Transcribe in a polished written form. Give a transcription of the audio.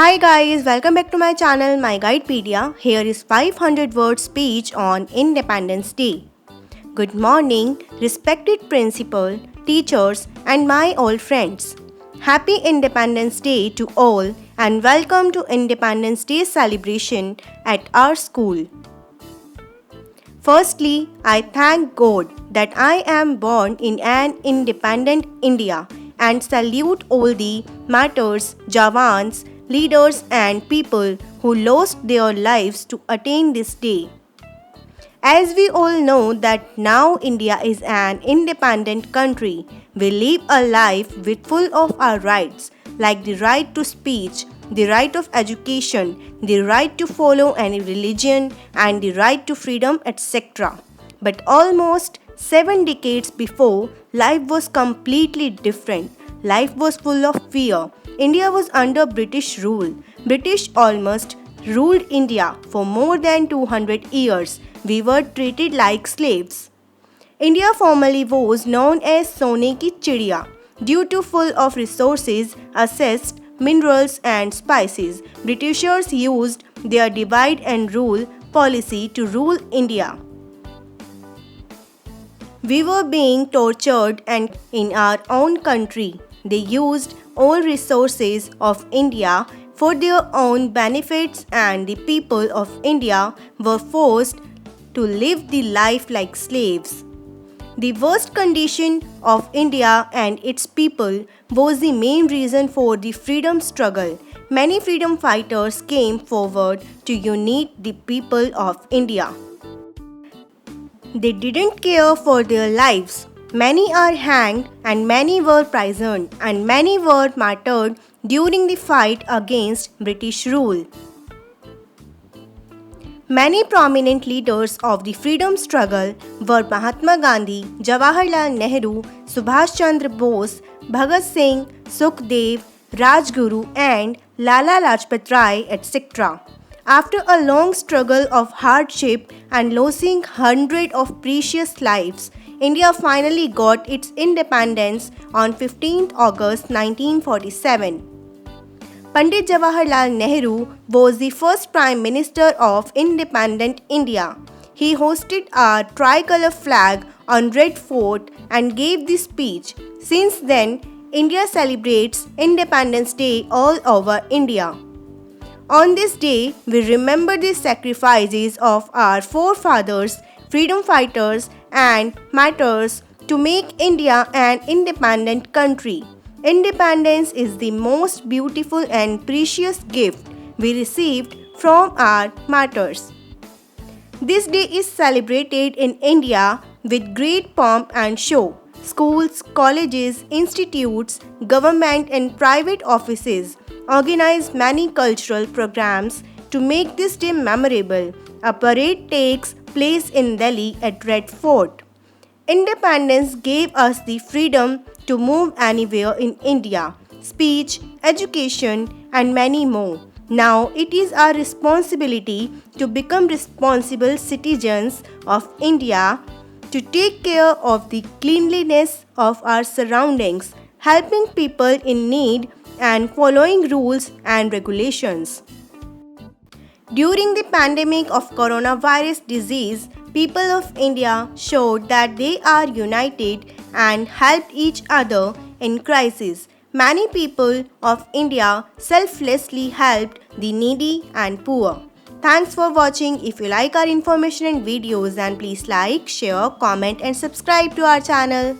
Hi guys, welcome back to my channel My Guidepedia. Here is 500 word speech on Independence Day. Good morning, respected principal, teachers and my old friends. Happy Independence Day to all and welcome to Independence Day celebration at our school. Firstly, I thank God that I am born in an independent India and salute all the martyrs, Jawans, leaders and people who lost their lives to attain this day. As we all know that now India is an independent country, we live a life with full of our rights like the right to speech, the right of education, the right to follow any religion and the right to freedom etc. But almost 7 decades before, life was completely different. Life was full of fear. India was under British rule. British almost ruled India for more than 200 years. We were treated like slaves. India formerly was known as Sone ki Chidiya due to full of resources, assets, minerals and spices. Britishers used their divide and rule policy to rule India. We were being tortured and in our own country. They used all resources of India for their own benefits and the people of India were forced to live the life like slaves. The worst condition of India and its people was the main reason for the freedom struggle. Many freedom fighters came forward to unite the people of India. They didn't care for their lives. Many are hanged and many were imprisoned and many were martyred during the fight against British rule. Many prominent leaders of the freedom struggle were Mahatma Gandhi, Jawaharlal Nehru, Subhash Chandra Bose, Bhagat Singh, Sukhdev, Rajguru and Lala Lajpat Rai etc. After a long struggle of hardship and losing hundreds of precious lives, India finally got its independence on 15th August 1947. Pandit Jawaharlal Nehru was the first Prime Minister of independent India. He hosted a tricolour flag on Red Fort and gave the speech. Since then, India celebrates Independence Day all over India. On this day, we remember the sacrifices of our forefathers, freedom fighters and martyrs to make India an independent country. Independence is the most beautiful and precious gift we received from our martyrs. This day is celebrated in India with great pomp and show. Schools, colleges, institutes, government and private offices organize many cultural programs to make this day memorable. A parade takes place in Delhi at Red Fort. Independence gave us the freedom to move anywhere in India, speech, education, and many more. Now it is our responsibility to become responsible citizens of India, to take care of the cleanliness of our surroundings, helping people in need, and following rules and regulations. During the pandemic of coronavirus disease, people of India showed that they are united and helped each other in crisis. Many people of India selflessly helped the needy and poor. Thanks for watching. If you like our information and videos, then please like, share, comment and subscribe to our channel.